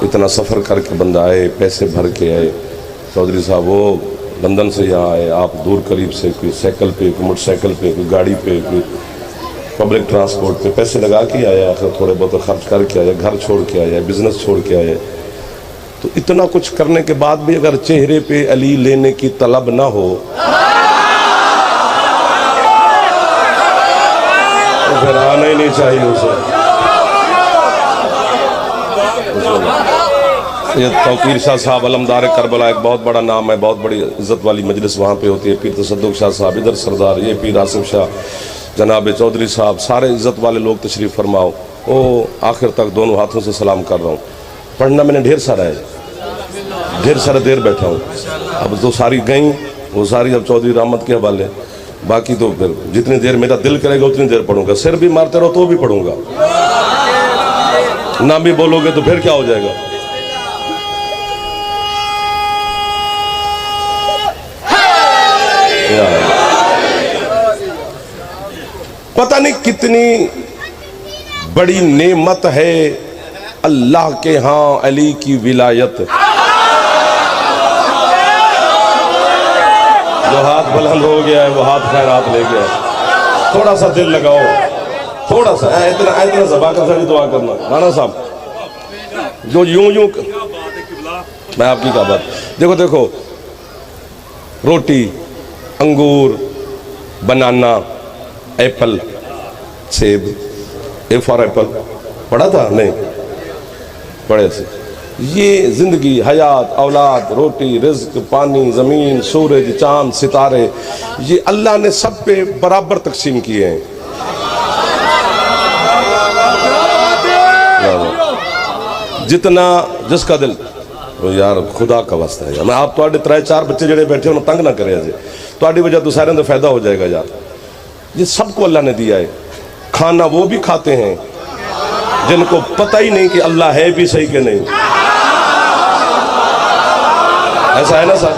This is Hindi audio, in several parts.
इतना सफ़र करके बंदा आए, पैसे भर के आए। चौधरी साहब वो लंदन से यहाँ आए, आप दूर करीब से, कोई साइकिल पे, कोई मोटरसाइकिल पे, कोई गाड़ी पे, कोई पब्लिक ट्रांसपोर्ट पे पैसे लगा के आया, आखिर थोड़े बहुत खर्च करके आया, घर छोड़ के आया, बिजनेस छोड़ के आया। तो इतना कुछ करने के बाद भी अगर चेहरे पे अली लेने की तलब ना हो तो फिर आना ही नहीं चाहिए उसे। ये तौकीर शाह साहब अलमदार करबला एक बहुत बड़ा नाम है, बहुत बड़ी इज़्ज़त वाली मजलिस वहाँ पे होती है। पीर तसद्दुक़ शाह साहब इधर सरदार, ये पीर आसिफ शाह, जनाब चौधरी साहब, सारे इज़्ज़त वाले लोग तशरीफ़ फरमाओ। ओ आखिर तक दोनों हाथों से सलाम कर रहा हूँ। पढ़ना मैंने ढेर सारा है, ढेर सारा देर बैठा हूँ। अब तो सारी गई वो सारी अब चौधरी रहमत के हवाले, बाकी तो फिर जितनी देर मेरा दिल करेगा उतनी देर पढ़ूंगा। सिर भी मारते रहो तो भी पढ़ूंगा, ना भी बोलोगे तो फिर क्या हो जाएगा। पता नहीं कितनी बड़ी नेमत है अल्लाह के यहाँ अली की विलायत। जो हाथ बुलंद हो गया है वो हाथ खैरात ले गया। थोड़ा सा दिल लगाओ, थोड़ा सा, इतना इतना ज़बाक़त से दुआ करना। राना साहब जो यूं यूं, मैं आपकी क्या बात, देखो देखो, रोटी, अंगूर, बनाना, एप्पल, सेब, ए फॉर एप्पल पढ़ा था नहीं पढ़े से। ये जिंदगी, हयात, औलाद, रोटी, रिज्क, पानी, ज़मीन, सूरज, चांद, सितारे, ये अल्लाह ने सब पे बराबर तकसीम किए हैं। जितना जिसका दिल, तो यार खुदा का वास्ता है, मैं आप तो 3-4 बच्चे जड़े बैठे हो तंग ना करे अजे, तो वजह तो सारे का फायदा हो जाएगा यार। ये सबको अल्लाह ने दिया है। खाना वो भी खाते हैं जिनको पता ही नहीं कि अल्लाह है भी सही कि नहीं। ऐसा है ना सर।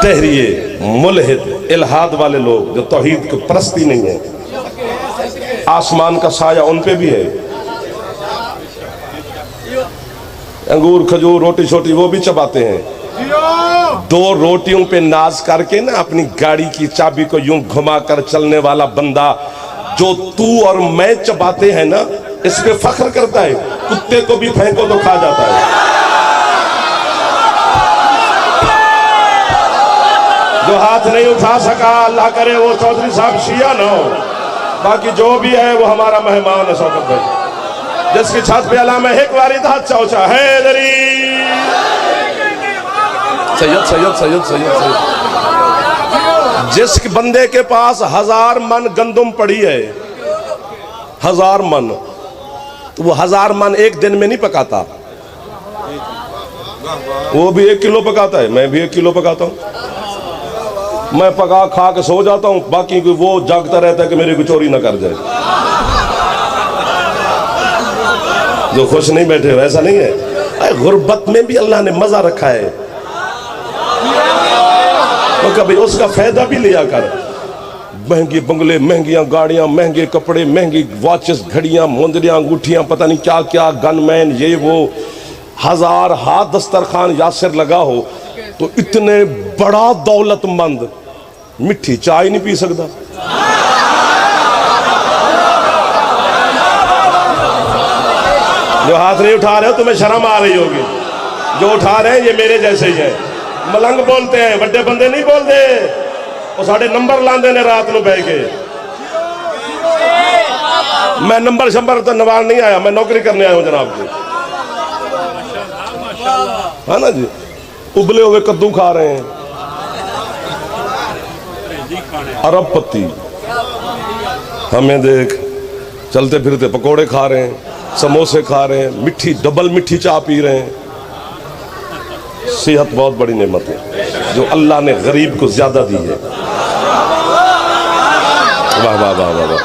तहरिये, मुलहिद, इल्हाद वाले लोग जो तौहीद को परस्ती नहीं है, आसमान का साया उन पे भी है। अंगूर, खजूर, रोटी छोटी वो भी चबाते हैं। 2 रोटियों पे नाज करके ना अपनी गाड़ी की चाबी को यूं घुमा कर चलने वाला बंदा जो तू और मैं चबाते हैं ना, इस पे फख्र करता है। कुत्ते को भी फेंको तो खा जाता है। जो हाथ नहीं उठा सका अल्लाह करे वो चौधरी साहब शिया ना हो, बाकी जो भी है वो हमारा मेहमान है शौकत भाई, जिसकी छत पे अलामा एक वारिद हाथ चौचा है दरी सैयद सैयद सैयद सैयद सैयद। जिस बंदे के पास 1000 मन गंदम पड़ी है, 1000 मन, तो वो 1000 मन एक दिन में नहीं पकाता। वो भी 1 किलो पकाता है, मैं भी 1 किलो पकाता हूँ। मैं पका खा के सो जाता हूँ, बाकी वो जागता रहता है कि मेरी कोई चोरी ना कर जाए। जो खुश नहीं बैठे हो, ऐसा नहीं है। गुर्बत में भी अल्लाह ने मजा रखा है, तो कभी उसका फायदा भी लिया कर। महंगे बंगले, महंगियां गाड़ियां, महंगे कपड़े, महंगी वॉचेस, घड़ियां, मुंदरियां, अंगूठियां, पता नहीं क्या क्या, गनमैन, ये वो, 1000 हाथ दस्तरखान यासिर लगा हो, तो इतने बड़ा दौलतमंद मिठी चाय नहीं पी सकता। जो हाथ नहीं उठा रहे हो तुम्हें शर्म आ रही होगी, जो उठा रहे हैं ये मेरे जैसे ही है। मलंग बोलते हैं, बड़े बंदे नहीं बोलते। वो साढ़े नंबर लाते ने रात को बह के। मैं नंबर शंबर तो नवाल नहीं आया, मैं नौकरी करने आया हूं जनाब जी, है ना जी। उबले हुए कद्दू खा रहे हैं, अरबपति, हमें देख चलते फिरते पकोड़े खा रहे हैं, समोसे खा रहे हैं, मिठी डबल मिठी चाय पी रहे हैं। सेहत बहुत बड़ी नेमत है जो अल्लाह ने गरीब को ज्यादा दी है। वाह वाह वाह वाह वाह।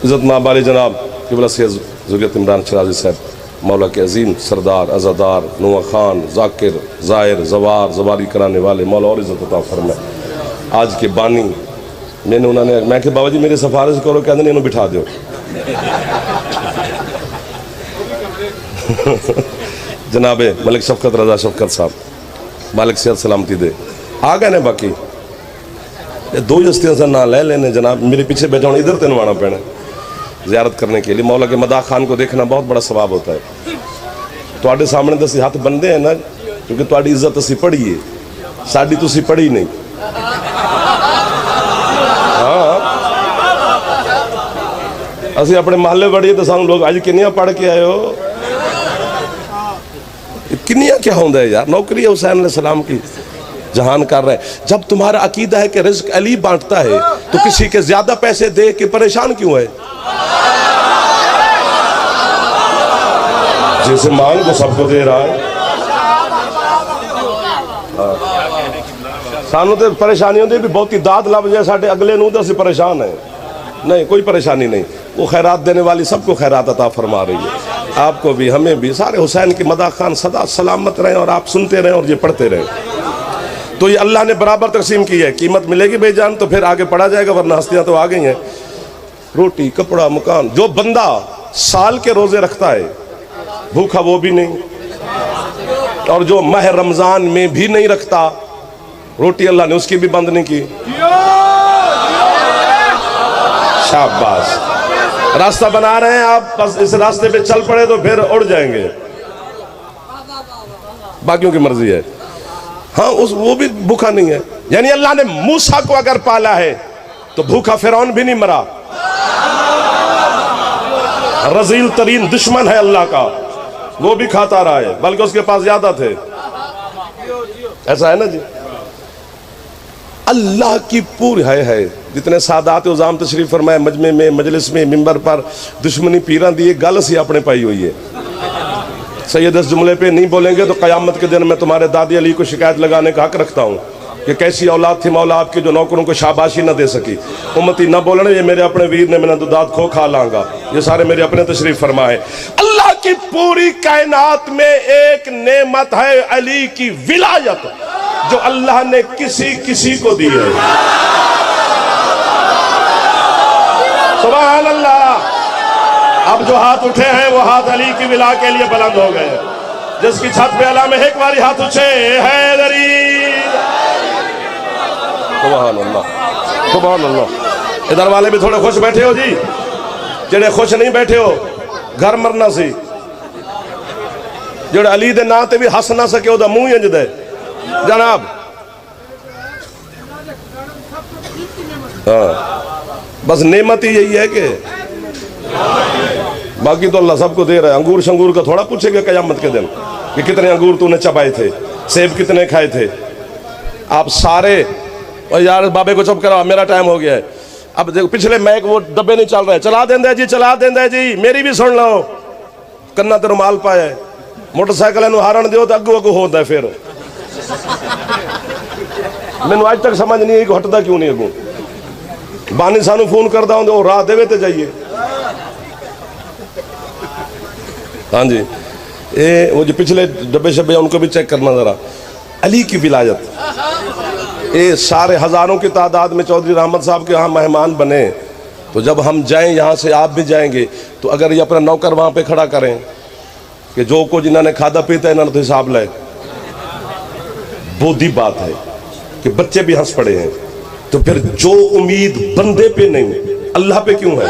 इज़्ज़त माबाली जनाब क़िबला सैयद ज़ुर्रियत इमरान शराजी साहब, मौला के अजीम सरदार, अज़ादार, नुआ खान, जाकिर, ज़ाहिर, ज़वार, ज़वारी कराने वाले, मौला और इज़्ज़त अता फरमाए। आज के बानी मैंने उन्होंने, मैं कि बाबा जी मेरी सिफारिश करो, कहते नहीं बिठा दो। जनाबे मलिक शफकत रजा शफकत साहब, मालिक सेहत सलामती दे, आ गए ने। बाकी ये दो हस्तियां से ना ले लेने जनाब, मेरे पीछे बैठा हूँ, इधर तेन आना पैना ज़ियारत करने के लिए। मौला के मदा खान को देखना बहुत बड़ा सवाब होता है। तुहाडे सामने तो हाथ बनते हैं ना, क्योंकि तुहाडी इज्जत असी पढ़ी है, साडी तुसी पढ़ी नहीं। हाँ, असी अपने महल्ले बढ़िए तो सानू लोग अज किनिया पढ़ के आए हो, किनिया क्या होता है यार। नौकरी है हुसैन अलैहिस्सलाम की, जहान कर रहे हैं। जब तुम्हारा अकीदा है कि रिज्क अली बांटता है, तो किसी के ज्यादा पैसे दे के परेशान क्यों है? जैसे मांग तो सबको दे रहा है। सानू तो परेशानी होती भी बहुत दाद लभ जाए साढ़े अगले नूं, तो असी परेशान है। नहीं, कोई परेशानी नहीं, वो खैरात देने वाली सबको खैरात अता फरमा रही है, आपको भी हमें भी। सारे हुसैन की मदा खान सदा सलामत रहे और आप सुनते रहें और ये पढ़ते रहें। तो ये अल्लाह ने बराबर तकसीम की है। कीमत मिलेगी बेजान तो फिर आगे पढ़ा जाएगा, वरना हस्तियां तो आ गई हैं। रोटी कपड़ा मकान, जो बंदा साल के रोजे रखता है भूखा वो भी नहीं, और जो माह रमजान में भी नहीं रखता रोटी, अल्लाह ने उसकी भी बंद नहीं की। शाबाश, रास्ता बना रहे हैं आप, बस इस रास्ते पे चल पड़े तो फिर उड़ जाएंगे, बाकियों की मर्जी है। हाँ, वो भी भूखा नहीं है। यानी अल्लाह ने मूसा को अगर पाला है तो भूखा फिरौन भी नहीं मरा। रजील तरीन दुश्मन है अल्लाह का, वो भी खाता रहा है, बल्कि उसके पास ज्यादा थे। ऐसा है ना जी। अल्लाह की पूरी है। जितने सादात उजाम तशरीफ फरमाए मजमे में, मजलिस में, मिंबर पर दुश्मनी पीरा दी गल सी अपने पाई हुई है। सैयद इस जुमले पे नहीं बोलेंगे तो क़यामत के दिन मैं तुम्हारे दादी अली को शिकायत लगाने का हक रखता हूँ कि कैसी औलाद थी मौला आपकी जो नौकरों को शाबाशी न दे सकी। उम्मती न बोलने, ये मेरे अपने वीर ने, मैंने दुदात खो खा लांगा, ये सारे मेरे अपने तशरीफ फरमाए। अल्लाह की पूरी कायनात में एक नेमत है अली की विलायत, जो अल्लाह ने किसी किसी को दी है। सुभान अल्लाह। अब जो हाथ उठे हैं वो हाथ अली की विला के लिए बुलंद हो गए। जिसकी छत पे अला में एक बारी हाथ उठे, हैदरी। सुभान अल्लाह, सुभान अल्लाह। इधर वाले भी थोड़े खुश बैठे हो जी, जेड़े खुश नहीं बैठे हो घर मरना सी। जेड़े अली दे नां ते भी हस ना सके ओदा मुंह इंज दे जनाब। हाँ, बस नेमत ही यही है कि बाकी तो अल्लाह सबको दे रहा है। अंगूर शंगूर का थोड़ा पूछेगा कयामत के दिन कि कितने अंगूर तूने चबाए थे, सेब कितने खाए थे। आप सारे, और यार बाबे को चुप करो, मेरा टाइम हो गया है। अब देखो पिछले मैक वो डब्बे नहीं चल रहे, चला देंगे जी, चला देंगे जी, मेरी भी सुन लो। कन्ना ते रुमाल पाया है, मोटरसाइकिल हारण दो तो अगू अगू होता है। फिर मैनू अज तक समझ नहीं आई कि हटता क्यों नहीं अगू। बानी सानू फोन करता हूँ वो राह देवे तो जाइए। हाँ जी, ये वो जो पिछले डब्बे शब्बे उनको भी चेक करना जरा। अली की विलायत, ये सारे हजारों की तादाद में चौधरी रहमत साहब के यहाँ मेहमान बने, तो जब हम जाएं यहाँ से आप भी जाएंगे, तो अगर ये अपना नौकर वहाँ पे खड़ा करें कि जो कुछ इन्होंने खादा पीता है इन्होंने तो हिसाब लाए, बोधी बात है कि बच्चे भी हंस पड़े हैं। तो फिर जो उम्मीद बंदे पे नहीं अल्लाह पे क्यों है?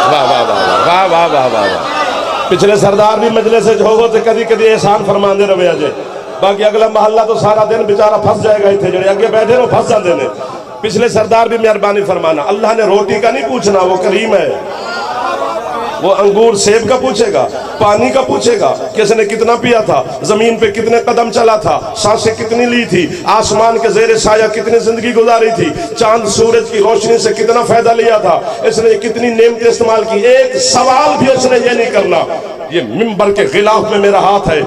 वाह वाह वाह वाह वाह वाह वाह वाह। पिछले सरदार भी मजलिस से हो तो कभी कभी एहसान फरमाते रहे अजय, बाकी अगला महल्ला तो सारा दिन बेचारा फंस जाएगा। इतने जो अगे बैठे रहो फंस जाते हैं। पिछले सरदार भी मेहरबानी फरमाना, अल्लाह ने रोटी का नहीं पूछना, वो करीम है। वो अंगूर सेब का पूछेगा, पानी का पूछेगा, किसने कितना पिया था, जमीन पे कितने कदम चला था, सांसें कितनी ली थी, आसमान के जेर साया कितनी जिंदगी गुजारी थी, चांद सूरज की रोशनी से कितना फायदा लिया था, इसने कितनी नेमतें इस्तेमाल की। एक सवाल भी उसने ये नहीं करना, ये मिंबर के खिलाफ में मेरा हाथ है,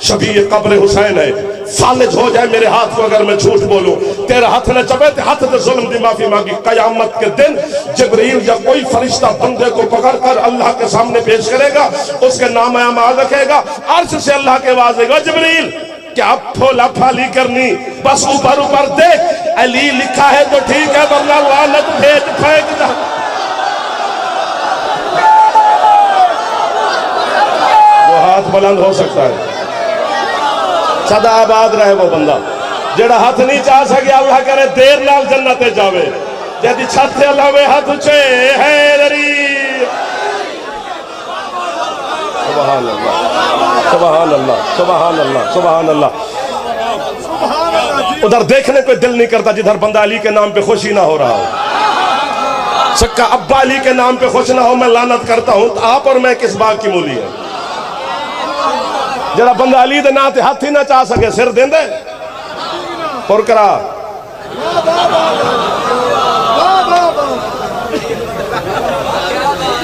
शबीह कब्र हुसैन है, फालिज हो जाए मेरे हाथ को अगर मैं झूठ बोलूं, तेरा हाथ न चबे ते हाथ से जुल्म दी माफी मांगी। कयामत के दिन जिब्रील या कोई फरिश्ता बंदे को पकड़कर अल्लाह के सामने पेश करेगा, उसके नाम अमाल रखेगा, अर्श से अल्लाह के आवाज आएगा, जिब्रील क्या फोला फाली करनी, बस ऊपर ऊपर देख, अली लिखा है तो ठीक है, वरना लानत भेज फेंक दे। बुलंद हो सकता है। सदा आबाद रहे वो बंदा जेड़ा हाथ नहीं चाह सके, अल्लाह करे देर नाल जन्नते जावे। यदि छत लावे हाथ उचे हैदरी। सुभान अल्लाह, सुभान अल्लाह, सुभान अल्लाह, सुभान अल्लाह। उधर देखने को दिल नहीं करता जिधर बंदा अली के नाम पे खुशी ना हो रहा हो। सक्का अब्बा अली के नाम पे खुश ना हो, मैं लानत करता हूं। तो आप और मैं किस बाग की मूली है? जरा बंदा अली दे नाम ते हाथ ही ना चाह सके, सिर देंदे और करा।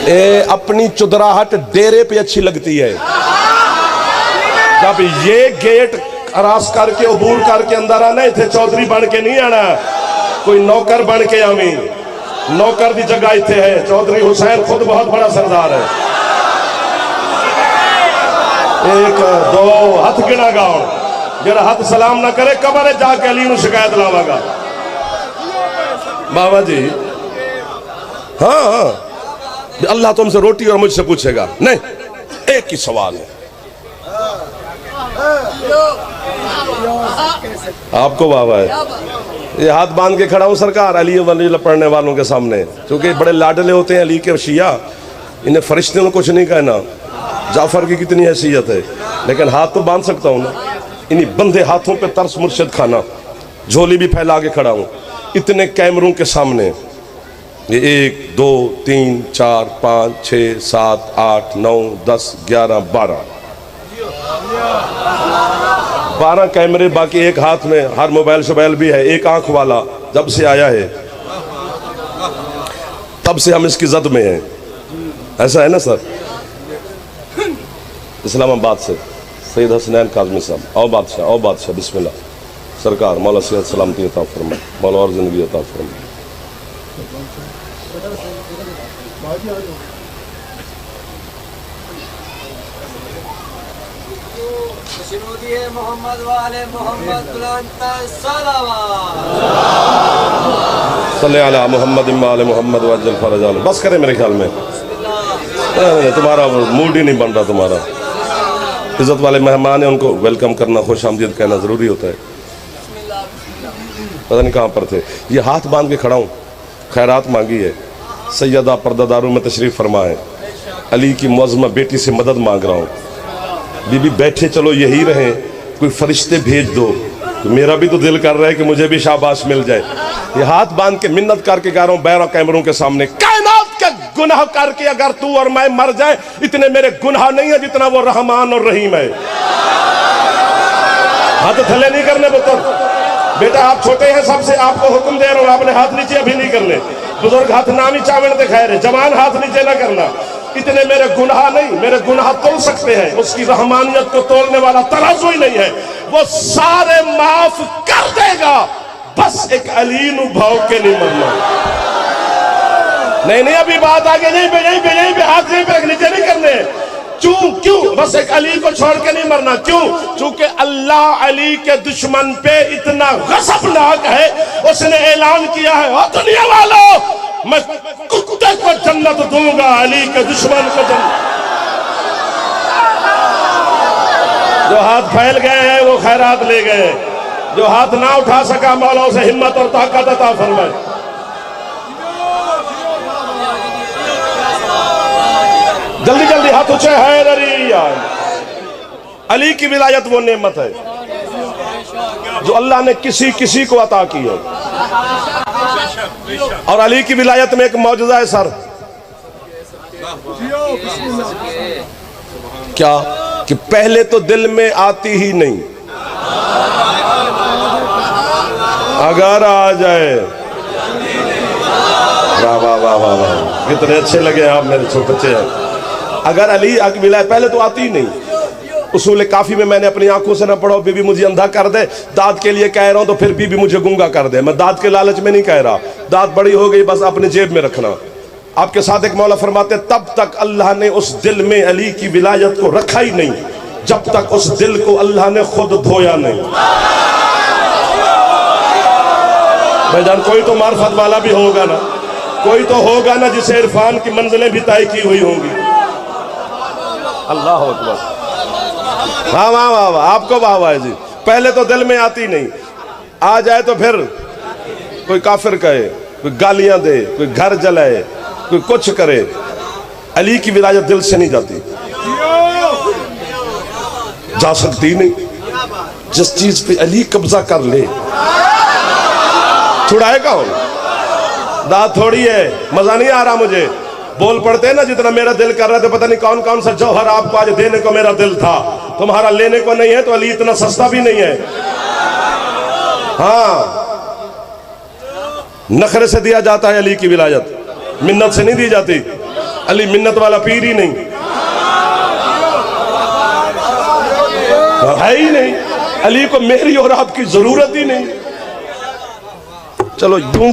ए अपनी चुदराहट डेरे पे अच्छी लगती है। जब ये गेट क्रॉस करके अबूर करके अंदर आना, इतने चौधरी बन के नहीं आना, कोई नौकर बन के आवी। नौकर की जगह इतने है। चौधरी हुसैन खुद बहुत बड़ा सरदार है। एक दो हाथ गिना गाओ, जरा हाथ सलाम ना करे कबर जाके अली नूं शिकायत लावागा। बाबा जी हाँ, अल्लाह तुमसे रोटी और मुझसे पूछेगा नहीं, एक ही सवाल है आपको। बाबा है ये हाथ बांध के खड़ा हूं सरकार अली वली पढ़ने वालों के सामने, क्योंकि बड़े लाडले होते हैं अली के शिया। इन्हें फरिश्ते ने कुछ नहीं कहना, जाफर की कितनी हैसियत है, लेकिन हाथ तो बांध सकता हूं ना। इन्हीं बंधे हाथों पे तरस मुर्शिद खाना, झोली भी फैला के खड़ा हूं इतने कैमरों के सामने। ये 1 2 3 4 5 6 7 8 9 10 11 12 कैमरे, बाकी एक हाथ में हर मोबाइल शोबाइल भी है, एक आंख वाला जब से आया है तब से हम इसकी जद में हैं। ऐसा है ना सर? इस्लामाबाद से सैयद हसनैन काज़मी साहब। आओ बादशाह, आओ बादशाह, बिस्मिल्लाह। सरकार मौला सेहत सलामती अता फरमाए, मौला और जिंदगी अता फरमाए। मोहम्मद वाले मोहम्मद सल्ले अला मोहम्मद वाले मोहम्मद वज्जल फरजान। बस करें मेरे ख्याल में, तुम्हारा मूड ही नहीं बन रहा। तुम्हारा इज्जत वाले मेहमान है, उनको वेलकम करना, खुश आमदीद कहना जरूरी होता है। पता नहीं कहाँ पर थे। ये हाथ बांध के खड़ा हूँ, खैरात मांगी है। सैयदा पर्दादारों में तशरीफ फरमा है। अली की मुअज़्ज़मा बेटी से मदद मांग रहा हूँ। बीबी बैठे चलो यही रहे, कोई फरिश्ते भेज दो। तो मेरा भी तो दिल कर रहा है कि मुझे भी शाबाश मिल जाए। ये हाथ बांध के मिन्नत करके गा रहा हूँ 12 कैमरों के सामने। कायनात के गुनाह करके अगर तू और मैं मर जाए, इतने मेरे गुनाह नहीं है जितना वो रहमान और रहीम है। हाथ थले नहीं करने पुत्र। बेटा आप छोटे हैं सबसे, आपको हुक्म दे रहा हूँ, आपने हाथ नीचे अभी नहीं करने। बुजुर्ग हाथ नाम ही चावल दिखाए रहे, जवान हाथ नीचे ना करना। इतने मेरे गुनाह नहीं, मेरे गुनाह तोल सकते हैं, उसकी रहमानियत को तोलने वाला तराजू ही नहीं है। वो सारे माफ कर देगा, बस एक अली नु भाव के नहीं मरना। नहीं अभी बात आगे नहीं पे हाथ नहीं पे नीचे नहीं करने। क्यों बस एक अली को छोड़ के नहीं मरना। क्यों? क्योंकि अल्लाह अली के दुश्मन पे इतना गज़बनाक है, उसने ऐलान किया है, ओ दुनिया वालों मैं कुत्ते को जन्नत दूंगा, अली के दुश्मन को जन्नत। जो हाथ फैल गए हैं वो खैरात ले गए, जो हाथ ना उठा सका मौला उसे हिम्मत और ताकत अता फरमाए। जल्दी जल्दी हाथ ऊंचे। हैदरी अली की विलायत वो नेमत है जो अल्लाह ने किसी को अता की है। और अली की विलायत में एक मौजूदा है सर, क्या कि पहले तो दिल में आती ही नहीं, अगर आ जाए। वाह वाह वाह वाह वाह, कितने अच्छे लगे आप मेरे छोटे बच्चे हैं। अगर अली की विलायत पहले तो आती ही नहीं। उसूल काफी में मैंने अपनी आंखों से ना पढ़ो, बीबी मुझे अंधा कर दे, दाद के लिए कह रहा हूं तो फिर बीबी मुझे गूंगा कर दे। मैं दाद के लालच में नहीं कह रहा, दाद बड़ी हो गई बस अपनी जेब में रखना। आपके साथ एक मौला फरमाते तब तक अल्लाह ने उस दिल में अली की विलायत को रखा ही नहीं जब तक उस दिल को अल्लाह ने खुद धोया नहीं। भाईजान कोई तो मार्फत वाला भी होगा ना, कोई तो होगा ना जिसे इरफान की मंजिलें भी तय की हुई होंगी। अल्लाह अकबर। वाह वाह वाह वाह, आपको वाह वाह जी। पहले तो दिल में आती नहीं, आ जाए तो फिर कोई काफिर कहे, कोई गालियां दे, कोई घर जलाए, कोई कुछ करे। अली की विलायत दिल से नहीं जाती, जा सकती नहीं। जिस चीज पे अली कब्जा कर ले, छुड़ाए कौन? दाद थोड़ी है, मजा नहीं आ रहा मुझे। बोल पड़ते हैं ना जितना मेरा दिल कर रहा था, पता नहीं कौन कौन सा जौहर आपको आज देने को मेरा दिल था, तुम्हारा लेने को नहीं है। तो अली इतना सस्ता भी नहीं है। हाँ, नखरे से दिया जाता है अली की विलायत, मिन्नत से नहीं दी जाती। अली मिन्नत वाला पीर ही नहीं है ही नहीं। अली को मेरी और आपकी जरूरत ही नहीं। चलो यूं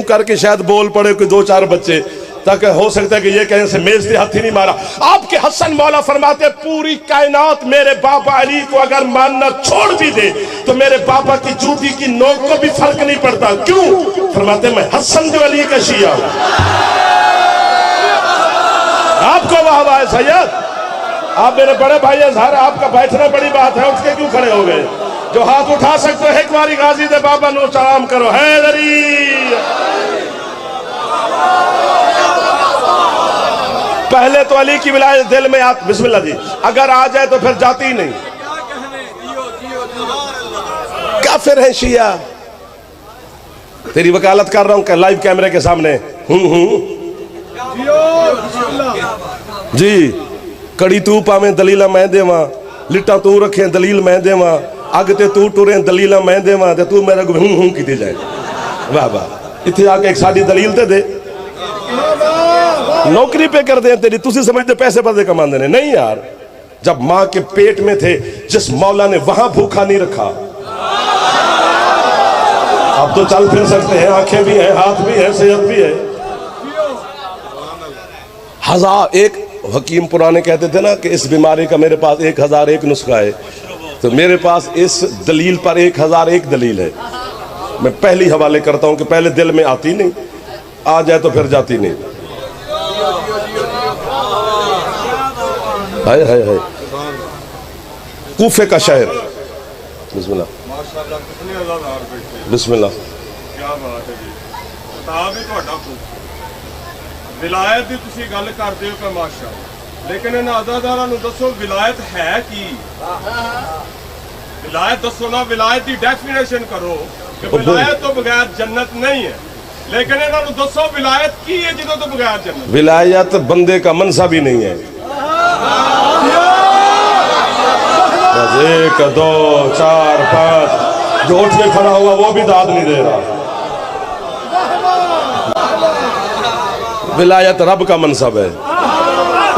करके शायद बोल पड़े कोई दो चार बच्चे, ताकि हो सकता है कि ये कहें से मेज से हाथी नहीं मारा। आपके हसन मौला फरमाते पूरी कायनात मेरे बाबा अली को अगर मानना छोड़ भी दे तो मेरे बाबा की जूती की नोक को भी फर्क नहीं पड़ता। क्यों? फरमाते मैं हसन जो अली का शिया हूं। आपको वाह वाह सैयद, आप मेरे बड़े भाई हैं, आपका बैठना बड़ी बात है, उठ के क्यों खड़े हो गए? जो हाथ उठा सकते हो एक बारी गाजी दे बाबा नो सलाम करो। हैदरी पहले तो अली की विलायत दिल में आती, बिस्मिल्लाह जी, अगर आ जाए तो फिर जाती ही नहीं। काफिर है शिया, तेरी वकालत कर रहा हूं लाइव कैमरे के सामने। जी, कड़ी तू पावे दलीला मैं देवा, लिटा तू रखे दलील मैं देवा, अग ते तू टुरे दलीला मैं देवा, ते तू मेरे को की जाए। वाह वाह, इतने आके एक साड़ी दलील ते दे, नौकरी पे कर दे तेरी। तुसी समझते पैसे पैसे कमाने ने? नहीं यार, जब मां के पेट में थे, जिस मौला ने वहां भूखा नहीं रखा। अब तो चल फिर सकते हैं, आंखें भी हैं, हाथ भी है, सेहत भी है। हजार एक हकीम पुराने कहते थे ना कि इस बीमारी का मेरे पास 1001 नुस्खा है, तो मेरे पास इस दलील पर 1001 दलील है। मैं पहली हवाले करता हूं कि पहले दिल में आती नहीं, आ जाए तो फिर जाती नहीं। हाय हाय हाय, कूफे का शहर। बिस्मिल्लाह बिस्मिल्लाह। क्या बात है जी, किताब ही ਤੁਹਾਡਾ विलायत की तुसी गल करते हो तमाशा, लेकिन इन अज़ादारां नूं दसो विलायत है की? विलायत दसो ना, विलायत की डेफिनेशन करो कि विलायत तो बगैर जन्नत नहीं है, लेकिन इन्हां नूं दसो विलायत की है जिदों तो बगैर जन्नत? विलायत बंदे का मनसब ही नहीं है। बस 1 2 4 5, जो उठ के खड़ा हुआ वो भी दाद नहीं दे रहा। विलायत रब का मनसब है,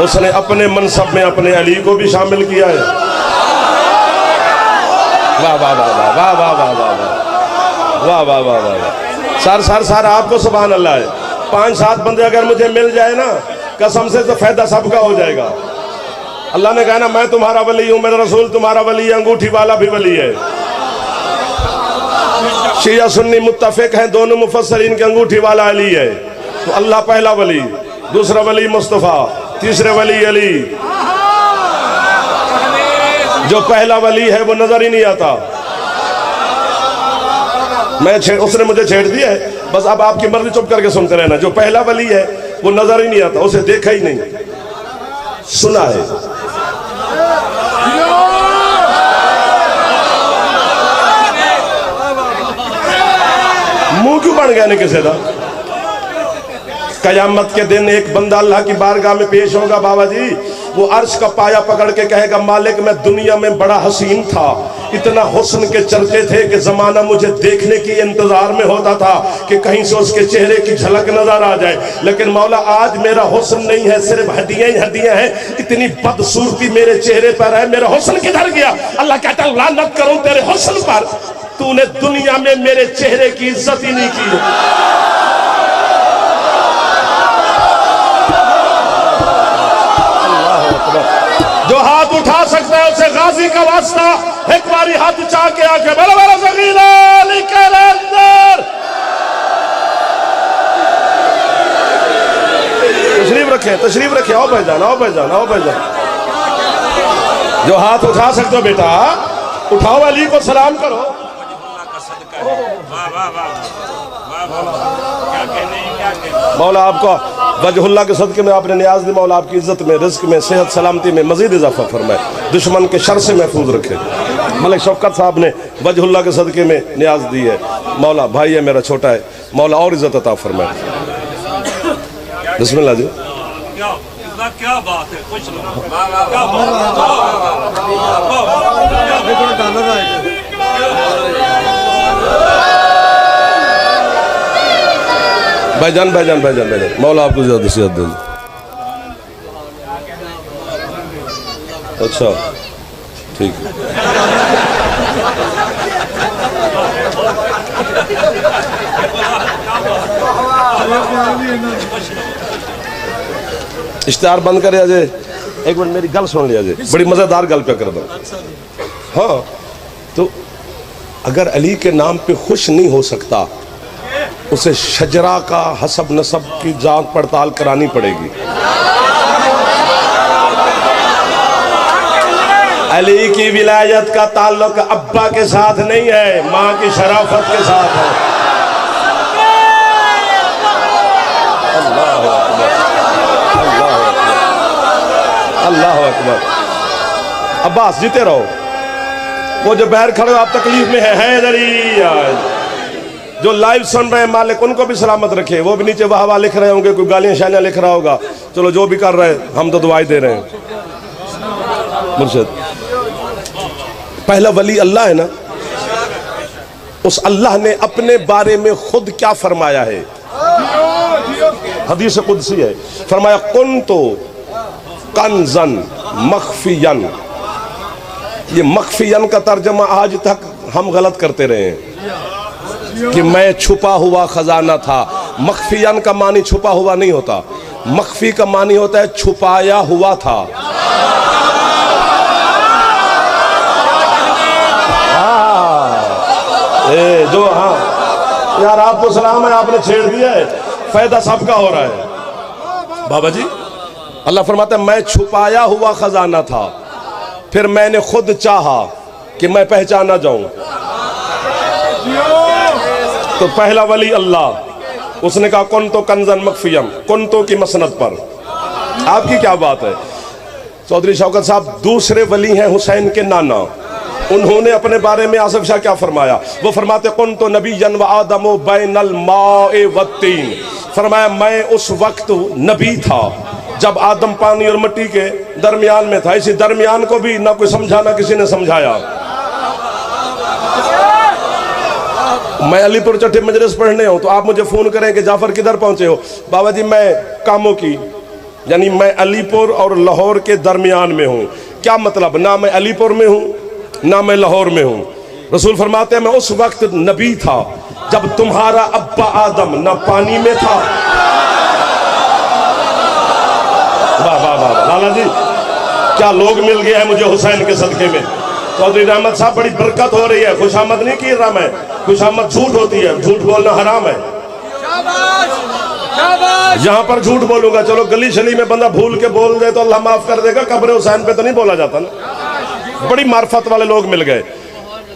उसने अपने मनसब में अपने अली को भी शामिल किया है। वाह वाह वाह वाह वाह वाह वाह वाह वाह वाह वाह वाह। सर आपको सुभान अल्लाह है। 5-7 बंदे अगर मुझे मिल जाए ना कसम से, तो फायदा सबका हो जाएगा। अल्लाह ने कहा ना मैं तुम्हारा वली हूं, मेरा रसूल तुम्हारा वली है, अंगूठी वाला भी वली है। शिया सुन्नी मुत्तफिक हैं, दोनों मुफस्सरीन के अंगूठी वाला अली है। तो अल्लाह पहला वली, दूसरा वली मुस्तफा, तीसरे वली अली। जो पहला वली है वो नजर ही नहीं आता। उसने मुझे छेड़ दिया है, बस अब आपकी मर्जी, चुप करके सुनते रहना। जो पहला वली है वो नजर ही नहीं आता, उसे देखा ही नहीं, सुना है। मुंह क्यों बन गया नहीं किसी का? कयामत के दिन एक बंदा अल्लाह की बारगाह में पेश होगा बाबा जी, वो अर्श का पाया पकड़ के कहेगा मालिक मैं दुनिया में बड़ा हसीन था, इतना हुस्न के चर्चे थे कि जमाना मुझे देखने की इंतजार में होता था कि कहीं से उसके चेहरे की झलक नजर आ जाए, लेकिन मौला आज मेरा हुस्न नहीं है, सिर्फ हड्डियां ही हड्डियां हैं, इतनी बदसूरती मेरे चेहरे पर है, मेरा हुस्न किधर गया? अल्लाह कहता है लानत करूं तेरे हुस्न पर, तूने दुनिया में मेरे चेहरे की इज्जत ही नहीं की। जो हाथ उठा सकता है उसे गाजी का वास्ता, एक बारी हाथ उठा के आके बड़ा बड़ा ज़मीना निकल अंदर। तशरीफ रखें, आओ भाईजान, आओ भाईजान, आओ भाईजान। जो हाथ उठा सकते हो बेटा उठाओ, अली को सलाम करो। मौला आपको वजहुल्लाह के सदके में आपने न्याज दी, मौला आपकी इज्जत में, रिज्क में, सेहत सलामती में मजीद इजाफा फरमाए, दुश्मन के शर से महफूज रखे। मलिक शौकत साहब ने वजहुल्लाह के सदके में न्याज दी है, मौला भाई है मेरा छोटा है, मौला और इज्जत अता फरमाए। बिस्मिल्लाह जी। क्या बात है, कुछ भाईजान भाईजान भाईजान भाईजान, मौला आपको ज्यादा सेहत दे। अच्छा ठीक है। इश्तिहार बंद करे अजय, एक मिनट मेरी गल सुन लिया अजय, बड़ी मजेदार गल पे कर दो। हाँ तो अगर अली के नाम पे खुश नहीं हो सकता, उसे शजरा का हसब नसब की जांच पड़ताल करानी पड़ेगी। अली की विलायत का ताल्लुक अब्बा के साथ नहीं है, माँ की शराफत के साथ है। अल्लाह अकबर, अल्लाह अकबर, अल्लाह अकबर। अब्बास जीते रहो। वो जो बाहर खड़े हो आप तकलीफ में है हैदरी, जो लाइव सुन रहे हैं मालिक उनको भी सलामत रखे। वो भी नीचे वाह वाह लिख रहे होंगे, कोई गालियां शालियां लिख रहा होगा, चलो जो भी कर रहे हैं हम तो दुआएं दे रहे हैं। मुर्शिद पहला वली अल्लाह है ना, उस अल्लाह ने अपने बारे में खुद क्या फरमाया है, हदीस कुदसी है, फरमाया कुन्तु कंजन मख्फियन। ये मख्फियन का तर्जमा आज तक हम गलत करते रहे हैं कि मैं छुपा हुआ खजाना था। मख्फियन का मानी छुपा हुआ नहीं होता, मख्फी का मानी होता है छुपाया हुआ था। जो हाँ यार आपको सलाम है, आपने छेड़ दिया है, फायदा सबका हो रहा है। बाबा जी अल्लाह फरमाता है मैं छुपाया हुआ खजाना था, फिर मैंने खुद चाहा कि मैं पहचाना जाऊं। तो पहला वली अल्लाह, उसने कहा कुन तो कंजन मख्फियम, कुन तो की मसनद पर। आपकी क्या बात है चौधरी शौकत साहब। दूसरे वली हैं हुसैन के नाना, उन्होंने अपने बारे में आसिफ शाह क्या फरमाया, वो फरमाते कुन तो नबीयन व आदमो बैनल माए व तीन। फरमाया मैं उस वक्त नबी था जब आदम पानी और मिट्टी के दरमियान में था। इसी दरमियान को भी ना कोई समझा ना किसी ने समझाया। मैं अलीपुर चट्टी मजलिस पढ़ने हूँ तो आप मुझे फोन करें कि जाफर किधर पहुंचे हो। बाबा जी मैं कामों की, यानी मैं अलीपुर और लाहौर के दरमियान में हूँ। क्या मतलब, ना मैं अलीपुर में हूँ ना मैं लाहौर में हूँ। रसूल फरमाते हैं मैं उस वक्त नबी था जब तुम्हारा अब्बा आदम ना पानी में था। वाह वाह वाह लाला जी, क्या लोग मिल गए हैं मुझे हुसैन के सदके में। चौधरी रहमत साहब बड़ी बरकत हो रही है। खुशामद नहीं की रहा मैं, खुशामद झूठ होती है, झूठ बोलना हराम है। यहाँ पर झूठ बोलूंगा, चलो गली शली में बंदा भूल के बोल दे तो अल्लाह माफ कर देगा, कब्र हुसैन पे तो नहीं बोला जाता ना। बड़ी मार्फत वाले लोग मिल गए।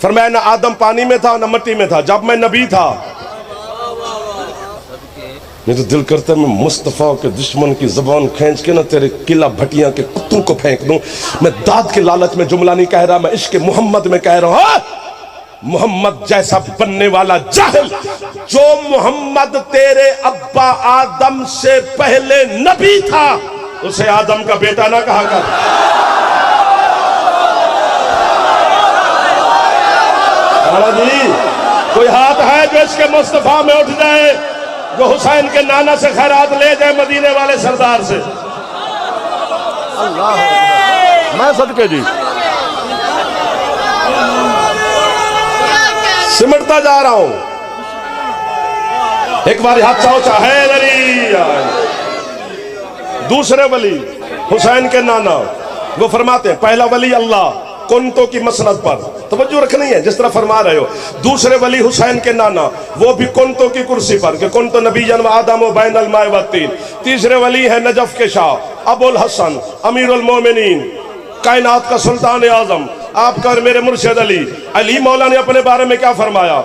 फरमाया ना आदम पानी में था ना मिट्टी में था जब मैं नबी था। नहीं तो दिल करता है मैं मुस्तफ़ा के दुश्मन की जबान खींच के ना तेरे किला भटिया के कुत्तों को फेंक दूं। मैं दाद के लालच में जुमला नहीं कह रहा, मैं इश्क मोहम्मद में कह रहा हूं। मोहम्मद जैसा बनने वाला जाहिल, जो मोहम्मद तेरे अब्बा आदम से पहले नबी था, उसे आदम का बेटा ना कहा कर। जी कोई हाथ है जो इसके मुस्तफा में उठ जाए, जो हुसैन के नाना से खैरात ले जाए मदीने वाले सरदार से। अल्लाह मैं सदके जी सिमटता जा रहा हूं। एक बार हाथ ऊंचा है नरी। दूसरे वली हुसैन के नाना, वो फरमाते हैं पहला वली अल्लाह कुंतो की मसनद पर तवज्जो रखनी है जिस तरह फरमा रहे हो। दूसरे वली हुसैन के नाना, वो भी कुंतो की कुर्सी पर कि कुंतो नबीयन व आदम व बैनल माए व तीन। तीसरे वली है नजफ के शाह अबुल हसन अमीरुल मोमिनीन कायनात का सुल्तान आजम आपका और मेरे मुर्शिद अली अली मौला ने अपने बारे में क्या फरमाया?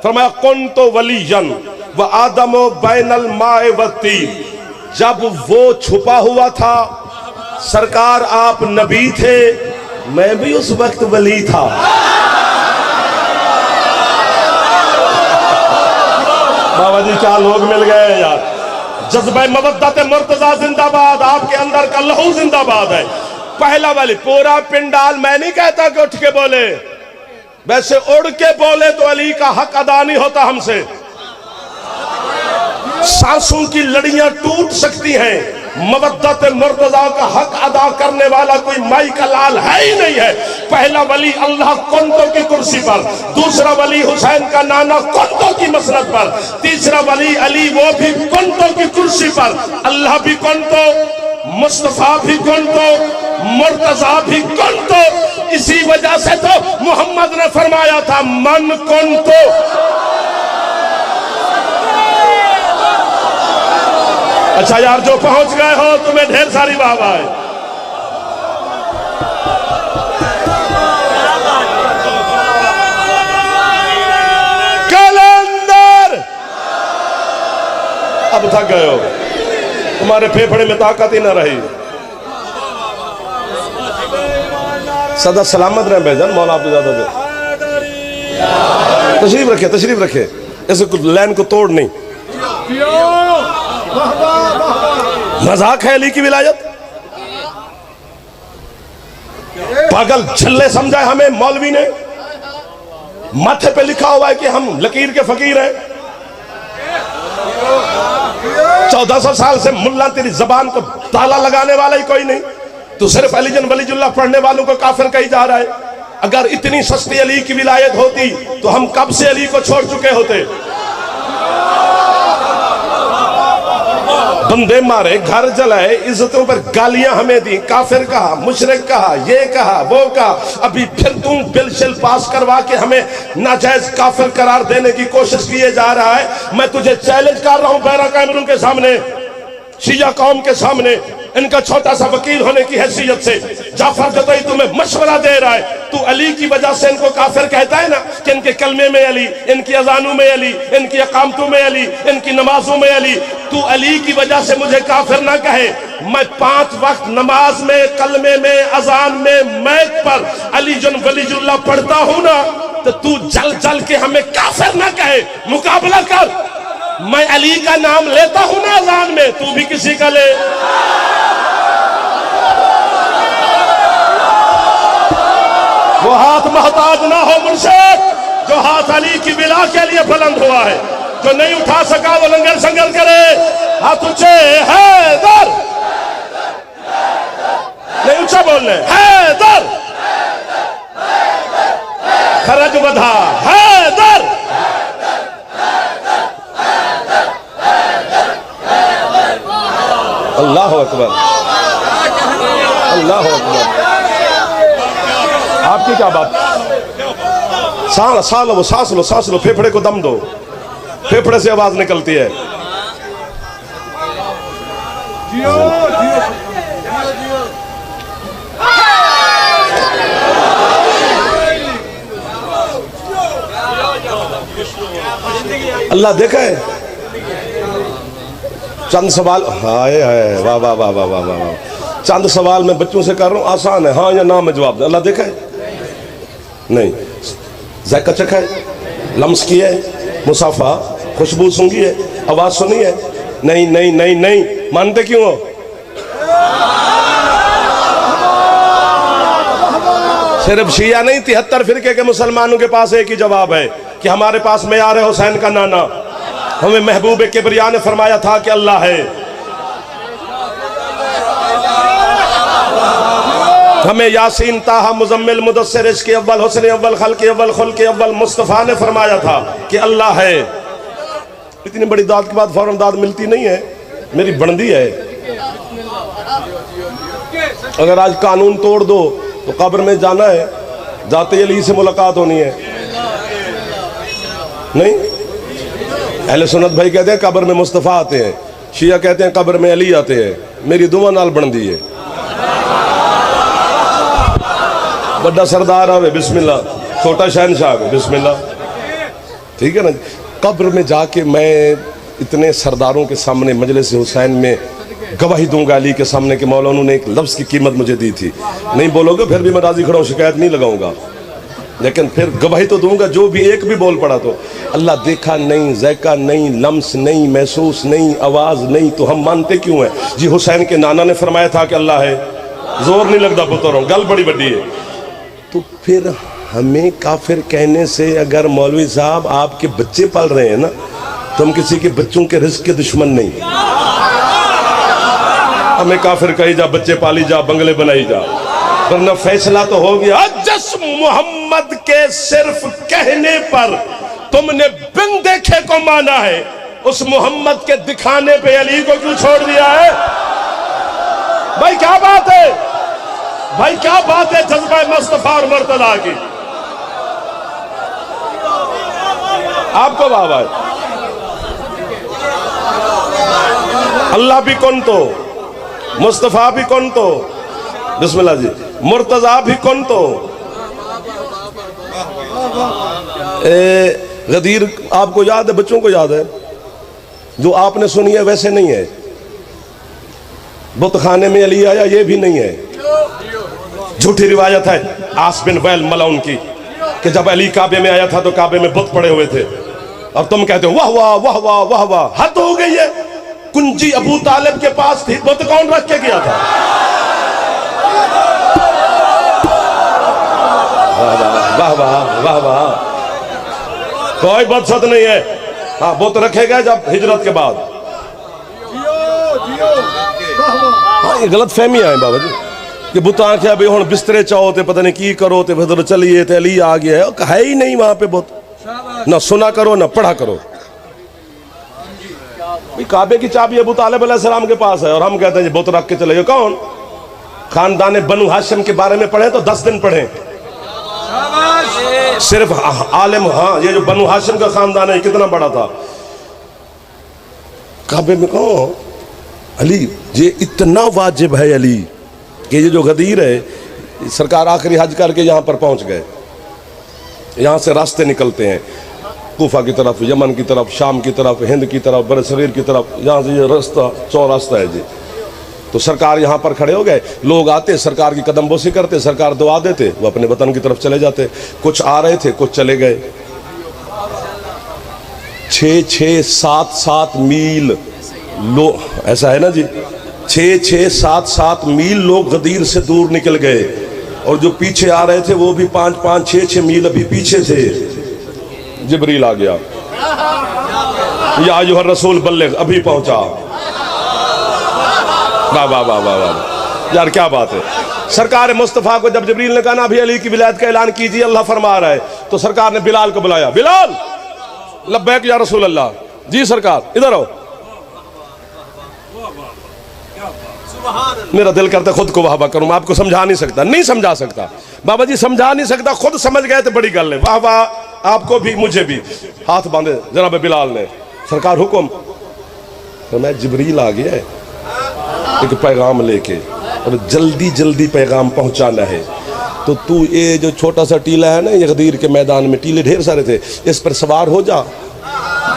फरमाया कुन तो वलीयन व आदमो बैनल माए व तीन। जब वो छुपा हुआ था सरकार आप नबी थे, मैं भी उस वक्त वली था। बाबा जी क्या लोग मिल गए यार। जज्बा मवद्दत मुर्तजा जिंदाबाद, आपके अंदर का लहू जिंदाबाद है। पहला वाली पूरा पिंडाल, मैं नहीं कहता कि उठ के बोले, वैसे उड़ के बोले तो अली का हक अदा नहीं होता हमसे। सांसों की लड़ियां टूट सकती हैं, मवद्दत मुर्तजा का हक अदा करने वाला कोई माई का लाल है ही नहीं है। पहला वली अल्लाह कुंतों की कुर्सी पर, दूसरा वली हुसैन का नाना कुंतों की मसनद पर, तीसरा वली अली वो भी कुंतों की कुर्सी पर। अल्लाह भी कुंतों, मुस्तफा भी कुंतों, मुर्तजा भी कुंतों। इसी वजह से तो मोहम्मद ने फरमाया था मन कुंतों। अच्छा यार जो पहुंच गए हो तुम्हें ढेर सारी वाहवाह है। कलंदर अब थक गए हो, तुम्हारे फेफड़े में ताकत ही ना रही। सदा सलामत रहे बेजान मौला आपको ज्यादा दे। तशरीफ रखे, तशरीफ रखे, ऐसे लाइन को तोड़ नहीं। मजाक है अली की विलायत? पागल छल्ले समझा हमें मौलवी ने। माथे पे लिखा हुआ है कि हम लकीर के फकीर हैं। 1400 साल से मुल्ला तेरी जबान को ताला लगाने वाला ही कोई नहीं। तू सिर्फ अलीजन वलीजुल्लाह पढ़ने वालों को काफिर कही जा रहा है। अगर इतनी सस्ती अली की विलायत होती तो हम कब से अली को छोड़ चुके होते। बंदे मारे, घर जलाए, इज्जतों पर गालियां हमें दी, काफिर कहा, मुशरिक कहा, ये कहा, वो कहा। अभी फिर तुम बिल शिल पास करवा के हमें नाजायज काफिर करार देने की कोशिश किए जा रहा है। मैं तुझे चैलेंज कर रहा हूं बैरा कैमरून के सामने, शिया कौम के सामने, इनका छोटा सा वकील होने की हैसियत से जाफर जतई तुम्हें मशवरा दे रहा है। तू अली की वजह से इनको काफिर कहता है ना कि इनके कलमे में अली, इनकी अजानों में अली, इनकी अकामतों में अली, इनकी नमाजों में अली। तू अली की वजह से मुझे काफिर ना कहे। मैं 5 वक्त नमाज में, कलमे में, अजान में, मैक पर अली जन वलीजुल्लाह पढ़ता हूं ना, तो तू जल जल के हमें काफिर ना कहे। मुकाबला कर। मैं अली का नाम लेता हूं ना अजान में, तू भी किसी का ले। वो हाथ मोहताज ना हो मुर्शिद जो हाथ अली की बिला के लिए बुलंद हुआ है। जो नहीं उठा सका वो लंगर संगल करे। हाथ ऊंचे, हैदर, नहीं ऊंचा बोलने, हैदर, खरज बधा, हैदर। अल्लाह अकबर, अल्लाह अकबर। आपकी क्या बात? सांस लो, फेफड़े को दम दो, फेफड़े से आवाज निकलती है। अल्लाह देखा है। चंद सवाल, हाय हाय, वाह वाह वाह वाह वाह वाह। चंद सवाल मैं बच्चों से कर रहा हूँ, आसान है, हाँ या ना में जवाब दे। अल्लाह देखा है? नहीं। ज़ायका चखा है, लम्स किया है, मुसाफा, खुशबू सूंघी है, आवाज सुनी है? नहीं नहीं नहीं नहीं। मानते क्यों हो? सिर्फ शिया नहीं, 73 फिरके के मुसलमानों के पास एक ही जवाब है कि हमारे पास मेयार हुसैन का नाना। हमें महबूब किबरिया ने फरमाया था कि अल्लाह है। हमें यासीन, ताहा, मुजम्मिल, मुदस्सिर, इश्क़ अव्वल, हुस्न अव्वल, खल्क़ अव्वल, खुल्क़ अव्वल मुस्तफ़ा ने फरमाया था कि अल्लाह है। इतनी बड़ी दाद के बाद फौरन दाद मिलती नहीं है, मेरी बंदी है। अगर आज कानून तोड़ दो तो कब्र में जाना है, जाते अली से मुलाकात होनी है। नहीं, अहले सुन्नत भाई कहते हैं कब्र में मुस्तफ़ा आते हैं, शिया कहते हैं कब्र में अली आते हैं। मेरी दुआ नाल बंदी है। बड़ा सरदार आवे बिस्मिल्लाह, छोटा शहनशाह आवे बिस्मिल्लाह, ठीक है ना। कब्र में जाके मैं इतने सरदारों के सामने मजलिस हुसैन में गवाही दूंगा अली के सामने कि मौला उन्होंने एक लफ्ज़ की कीमत मुझे दी थी। नहीं बोलोगे फिर भी मैं राजी खड़ा हूँ, शिकायत नहीं लगाऊंगा, लेकिन फिर गवाही तो दूंगा। जो भी एक भी बोल पड़ा तो अल्लाह देखा नहीं, ज़ैका नहीं, लम्स नहीं, महसूस नहीं, आवाज़ नहीं, तो हम मानते क्यों हैं जी? हुसैन के नाना ने फरमाया था कि अल्लाह है, जोर नहीं लगता पुत्रों, गल बड़ी बड़ी है। तो फिर हमें काफिर कहने से, अगर मौलवी साहब आपके बच्चे पल रहे हैं ना, तो हम किसी के बच्चों के रिस्क के दुश्मन नहीं। हमें काफिर कही जा, बच्चे पाली जा, बंगले बनाई जा, वरना फैसला तो हो गया। जस मोहम्मद के सिर्फ कहने पर तुमने बिन देखे को माना है, उस मोहम्मद के दिखाने पे अली को क्यों छोड़ दिया है? भाई क्या बात है, भाई क्या बात है जज्बा मुस्तफा और मुर्तजा की। आपको बाबा है अल्लाह भी कौन तो, मुस्तफा भी कौन तो, बिस्मिल्लाह जी, मुर्तजा भी कौन तो। गदीर आपको याद है, बच्चों को याद है, जो आपने सुनी है वैसे नहीं है। बुत खाने में अली आया, ये भी नहीं है। झूठी रिवायत है आस बिन वैल मलाउन की कि जब अली काबे में आया था तो काबे में बुत पड़े हुए थे, और तुम कहते हो वाह वाह वाह वाह वाह वाह। हद हो गई है। कुंजी अबू तालिब के पास थी, बुत कौन रख के गया था? वाह वाह वाह वाह, कोई बदसत नहीं है। हाँ, बुत रखे गए जब हिजरत के बाद। हाँ, ये गलत फहमियां हैं बाबा जी कि बुत आख्या भी हुण बिस्तरे चाहो ते पता नहीं की करो ते फिर चलिए ते अली आ गया है ही नहीं वहां पे बुत। ना सुना करो ना पढ़ा करो। काबे की चाबी अबू तालिब अलैहिस्सलाम के पास है और हम कहते हैं जी बुत रख के चले गए। कौन? खानदान बनु हाशिम के बारे में पढ़े तो 10 दिन पढ़े सिर्फ आलिम। हाँ, ये जो बनु हाशिम का खानदान है कितना बड़ा था। काबे में कौन? अली। ये इतना वाजिब है अली कि ये जो गदीर है, सरकार आखिरी हज करके यहाँ पर पहुँच गए। यहाँ से रास्ते निकलते हैं कूफा की तरफ, यमन की तरफ, शाम की तरफ, हिंद की तरफ, बरसगीर की तरफ। यहाँ से ये रास्ता चौरास्ता है जी। तो सरकार यहाँ पर खड़े हो गए, लोग आते, सरकार की कदमबोसी करते, सरकार दुआ देते, वो अपने वतन की तरफ चले जाते। कुछ आ रहे थे, कुछ चले गए। 6-6, 7-7 मील लोग, ऐसा है ना जी, 6-6, 7-7 मील लोग गदीर से दूर निकल गए। और जो पीछे आ रहे थे वो भी 5-5, 6-6 मील अभी पीछे थे। जिब्रील आ गया, या अय्युहर रसूल बल्लिग, अभी पहुंचा। वाह वाह वाह वाह वाह यार, क्या बात है। सरकार मुस्तफ़ा को जब जिब्रील ने कहा ना अभी अली की विलायत का ऐलान कीजिए, अल्लाह फरमा रहा है, तो सरकार ने बिलाल को बुलाया। बिलाल, लब्बैक या रसूल अल्लाह। जी सरकार, इधर आओ। मेरा दिल करता खुद को वाह करूं, मैं आपको समझा नहीं सकता, नहीं समझा सकता बाबा जी, समझा नहीं सकता। खुद समझ गए तो बड़ी गल है। वाह वाह, आपको भी मुझे भी। हाथ बांधे जनाब बिलाल ने। सरकार हुक्म। तो मैं जिब्रील आ गया है एक पैगाम लेके, और जल्दी जल्दी पैगाम पहुंचाना है। तो तू ये जो छोटा सा टीला है ना, ये गदीर के मैदान में टीले ढेर सारे थे, इस पर सवार हो जा।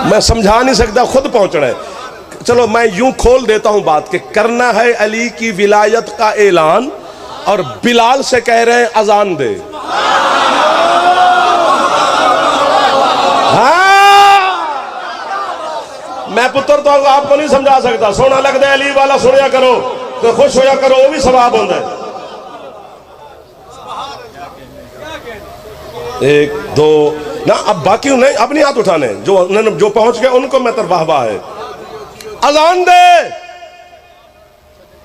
मैं समझा नहीं सकता, खुद पहुंचना है। चलो मैं यूं खोल देता हूं बात कि करना है अली की विलायत का ऐलान, और बिलाल से कह रहे हैं अजान दे। हाँ, मैं पुत्र तो आपको नहीं समझा सकता। सोना लगता है अली वाला, सुनिया करो तो खुश होया करो, वो भी सवाब होता है। 1 2 ना, अब बाकी नहीं, अपनी हाथ उठाने, जो पहुंच गए उनको मैं तरवाह है। अजान दे।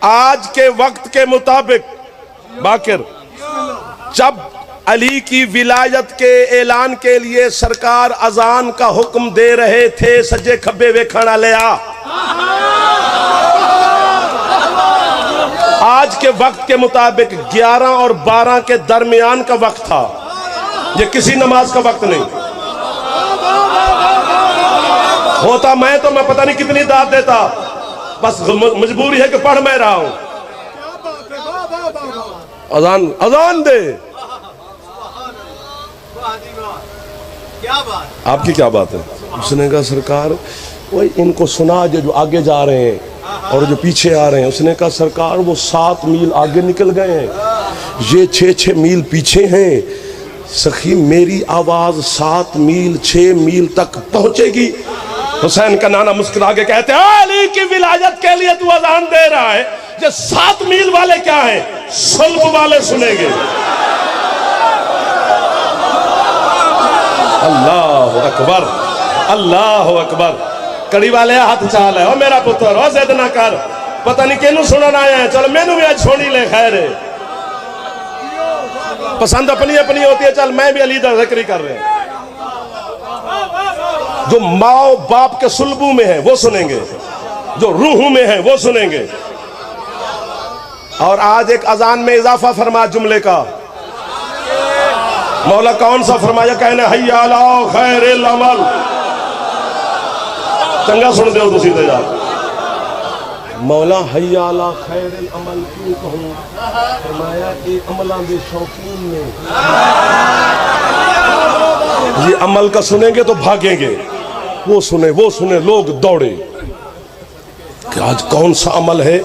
आज के वक्त के मुताबिक बाकिर, जब अली की विलायत के ऐलान के लिए सरकार अजान का हुक्म दे रहे थे, सज्जे खब्बे वे खाना ले आ। आज के वक्त के मुताबिक 11 और 12 के दरमियान का वक्त था। ये किसी नमाज का वक्त नहीं होता। मैं तो मैं पता नहीं कितनी दाद देता, बस मजबूरी है कि पढ़ मैं रहा हूं। अजान, अजान दे। क्या बात, आपकी क्या बात है? उसने कहा सरकार वही इनको सुना जो आगे जा रहे हैं और जो पीछे आ रहे हैं। उसने कहा सरकार वो 7 मील आगे निकल गए हैं, ये 6-6 मील पीछे हैं। सखी मेरी आवाज 7 मील 6 मील तक पहुंचेगी। हुसैन का नाना मुस्कुरा के कहते हैं अली की विलायत के लिए तू अजान दे रहा है, ये 7 मील वाले क्या है, सुल्ब वाले सुनेंगे। अल्लाह अकबर, अल्लाह अकबर। कड़ी वाले हाथ चाल है ओ मेरा पुत्र ओ जिद ना कर, पता नहीं किनू सुनन आया है, चल मैनू भी आज छोड़ी ले। खैर पसंद अपनी अपनी होती है, चल मैं भी अली दा जिक्र कर रहे हैं। जो माओ बाप के सुल्बू में है वो सुनेंगे, जो रूह में है वो सुनेंगे। और आज एक अजान में इजाफा फरमा जुमले का। मौला कौन सा फरमाया? कहने हय्या अला खैरिल अमल। चंगा सुन दो तुसी तो यार। मौला हय्या अला खैरिल अमल क्यों कहूं? फरमाया कि अमलां दे शौकीन ने ये अमल का सुनेंगे तो भागेंगे, वो सुने लोग दौड़े कि आज कौन सा अमल है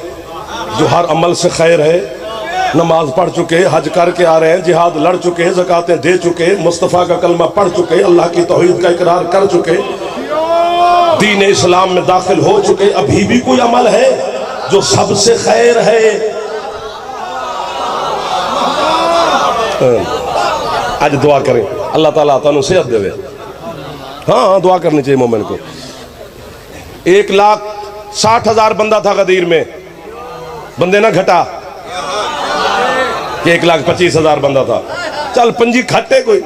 जो हर अमल से खैर है। नमाज पढ़ चुके, हज करके आ रहे हैं, जिहाद लड़ चुके, ज़कातें दे चुके, मुस्तफ़ा का कलमा पढ़ चुके, अल्लाह की तौहीद का इकरार कर चुके, दीन इस्लाम में दाखिल हो चुके। अभी भी कोई अमल है जो सबसे खैर है? आज दुआ करें अल्लाह ताला तानू सेहत देवे। हाँ दुआ करनी चाहिए मोमिन को। 1,60,000 बंदा था गदीर में, बंदे ना घटा, 1,25,000 बंदा था। चल पंजी खट्टे कोई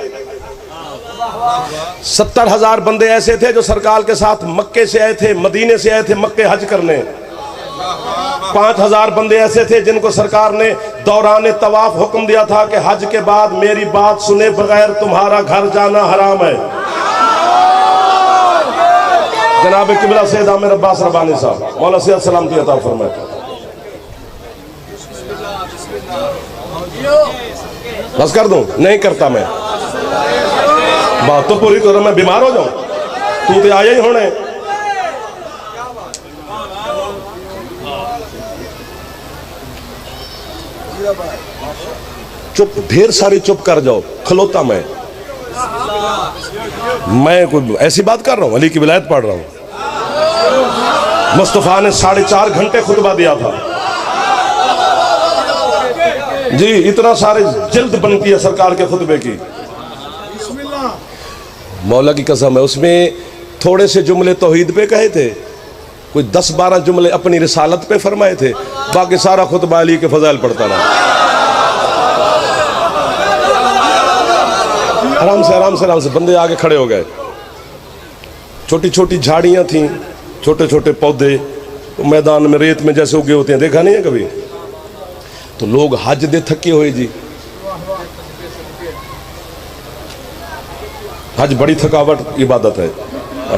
70,000 बंदे ऐसे थे जो सरकार के साथ मक्के से आए थे, मदीने से आए थे मक्के हज करने। 5,000 बंदे ऐसे थे जिनको सरकार ने दौरान तवाफ हुक्म दिया था कि हज के बाद मेरी बात सुने बगैर तुम्हारा घर जाना हराम है। जनाब किबला सैयद आमिर अब्बास रबानी साहब मौला सैयद सलामती अता फरमाए। बस कर दूं? नहीं करता मैं, बात तो पूरी करो, मैं बीमार हो जाऊं। तू तो आया ही होने। चुप, ढेर सारी चुप कर जाओ, खलोता मैं कोई ऐसी बात कर रहा हूं, अली की विलायत पढ़ रहा हूं। मुस्तफा ने 4.5 घंटे खुतबा दिया था जी, इतना सारे जिल्द बनती है सरकार के खुतबे की। मौला की कसम है, उसमें थोड़े से जुमले तौहीद पे कहे थे, कोई 10-12 जुमले अपनी रिसालत पे फरमाए थे, बाकी सारा खुतबा अली के फजाइल पढ़ता रहा। आराम से बंदे आगे खड़े हो गए। छोटी छोटी झाड़ियां थी, छोटे छोटे पौधे, तो मैदान में रेत में जैसे उगे होते हैं, देखा नहीं है कभी? तो लोग हज दे थके हुए जी। हज बड़ी थकावट इबादत है,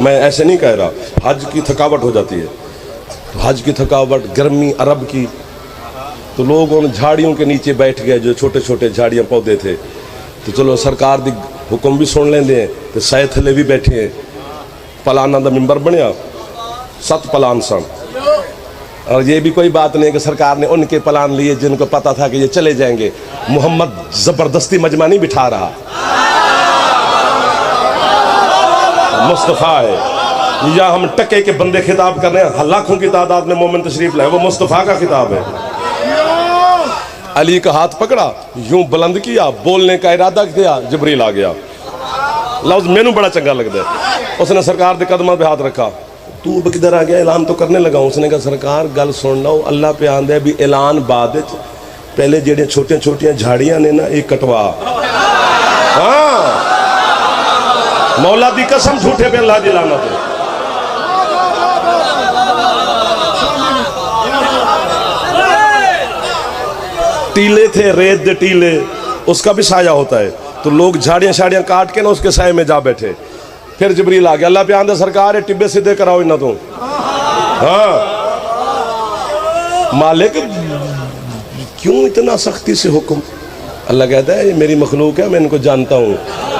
मैं ऐसे नहीं कह रहा, हज की थकावट हो जाती है। तो हज की थकावट, गर्मी अरब की, तो लोग उन झाड़ियों के नीचे बैठ गए जो छोटे छोटे झाड़ियाँ पौधे थे। तो चलो सरकार दी हुक्म भी सुन लेंदे हैं, तो सै थले भी बैठे हैं। पलाना का मिंबर बनया, 7 पलान सन। और ये भी कोई बात नहीं कि सरकार ने उनके प्लान लिए जिनको पता था कि ये चले जाएंगे। मोहम्मद जबरदस्ती मजमा नहीं बिठा रहा, मुस्तफ़ा है। या हम टके के बंदे खिताब कर रहे हैं, लाखों की तादाद में मोमिन तशरीफ लाए, वो मुस्तफ़ा का खिताब है। अली का हाथ पकड़ा, यूं बुलंद किया, बोलने का इरादा किया, जिब्रील आ गया। लफ्ज मैनू बड़ा चंगा लगता है। उसने सरकार के कदम पे हाथ रखा, तू किधर आ गया? ऐलान तो करने लगा। उसने कहा सरकार गल सुन लो, अल्लाह पे आंदे भी ऐलान बाद, पहले जेड़े छोटिया छोटिया झाड़ियां ने ना ये कटवा। हाँ मौला दी कसम, झूठे पे अल्लाह दी लानत है। टीले थे, रेत दे टीले, उसका भी साया होता है। तो लोग झाड़ियां शाड़ियां काट के ना उसके साये में जा बैठे। फिर जिब्रील आ गया, अल्लाह पे आंदे सरकार ये टिब्बे सीधे कराओ इन्ना तो। हाँ मालिक क्यों इतना सख्ती से हुक्म? अल्लाह कहता है ये मेरी मखलूक है, मैं इनको जानता हूँ।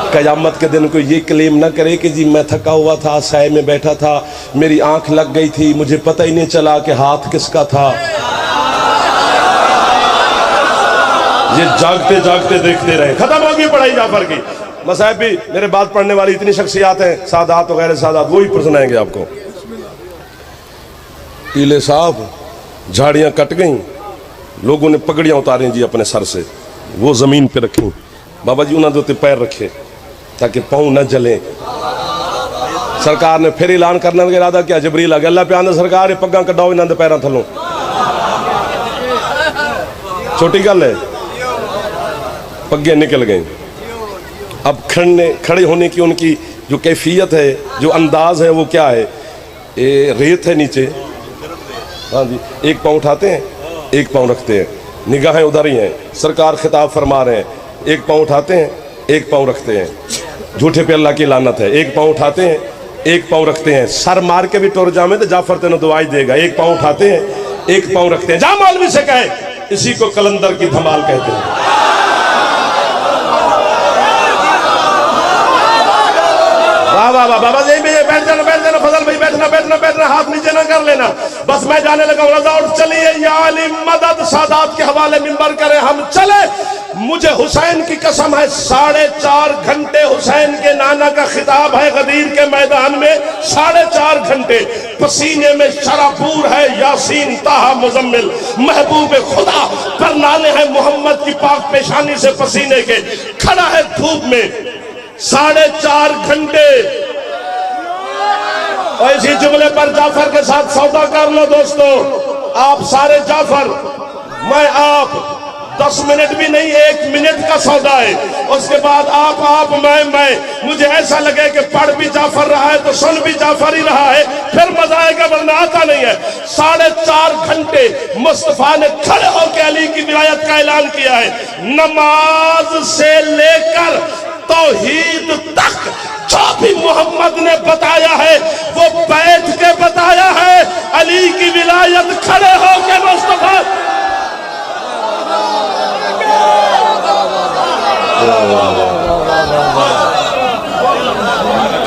क़यामत के दिन कोई ये क्लेम ना करे कि जी मैं थका हुआ था, साए में बैठा था, मेरी आंख लग गई थी, मुझे पता ही नहीं चला कि हाथ किसका था। ये जागते जागते देखते रहे। खत्म होगी पढ़ाई जाफर की। मसाहब भी मेरे बाद पढ़ने वाली इतनी शख्सियात हैं, सादात वगैरह सादात, वही सुनाएंगे आपको। टीले साहब, झाड़ियां कट गई, लोगों ने पगड़ियां उतारी जी अपने सर से, वो जमीन पे रखी। बाबा जी उन्होंने तो पैर रखे ताकि पाँव न जले। सरकार ने फिर ऐलान करने का इरादा किया। जबरील आ गया, अल्लाह पे आंदा सरकार पग्गा कटाओ इन्होंने पैरों थलों। छोटी गल है, पग्गे निकल गए। अब खड़े होने की उनकी जो कैफियत है, जो अंदाज है, वो क्या है? ये रेत है नीचे, हाँ जी, एक पाँव उठाते हैं, एक पाँव रखते हैं, निगाहें उधर ही हैं। सरकार खिताब फरमा रहे हैं, एक पाँव उठाते हैं, एक पाँव रखते हैं। झूठे पे अल्लाह की लानत है। एक पाँव उठाते हैं, एक पाँव रखते हैं। सर मार के भी टुर जामे तो जाफर तेन दुआई देगा। एक पाँव उठाते हैं, एक पाँव रखते हैं। जा मौलवी से कहे, इसी को कलंदर की धमाल कहते हैं। वाह वाह वाह, बाबा जी बैठ जाना, फजल भाई बैठना, हाथ नीचे ना कर लेना। बस मैं जाने लगा, रजा उठ चलिए, या अली मदद, सादात के हवाले मिंबर करें, हम चले। मुझे हुसैन की कसम है, 4.5 घंटे हुसैन के नाना का खिताब है गदीर के मैदान में। 4.5 घंटे पसीने में शराबूर है यासीन, ताहा, मुजम्मिल, महबूब खुदा पर नाले हैं मोहम्मद की पाक पेशानी से पसीने के। खड़ा है धूप में 4.5 घंटे। और इसी जुमले पर जाफर के साथ सौदा कर लो दोस्तों। आप सारे जाफर, मैं आप, 10 मिनट भी नहीं, 1 मिनट का सौदा है। उसके बाद आप मैं, मुझे ऐसा लगे कि पढ़ भी जाफर रहा है तो सुन भी जाफर ही रहा है, फिर मजा आएगा, वरना आता नहीं है। 4.5 घंटे मुस्तफा ने खड़े होकर अली की विलायत का ऐलान किया है। नमाज से लेकर तौहीद तक जो भी मोहम्मद ने बताया है वो बैठ के बताया है। अली की विलायत खड़े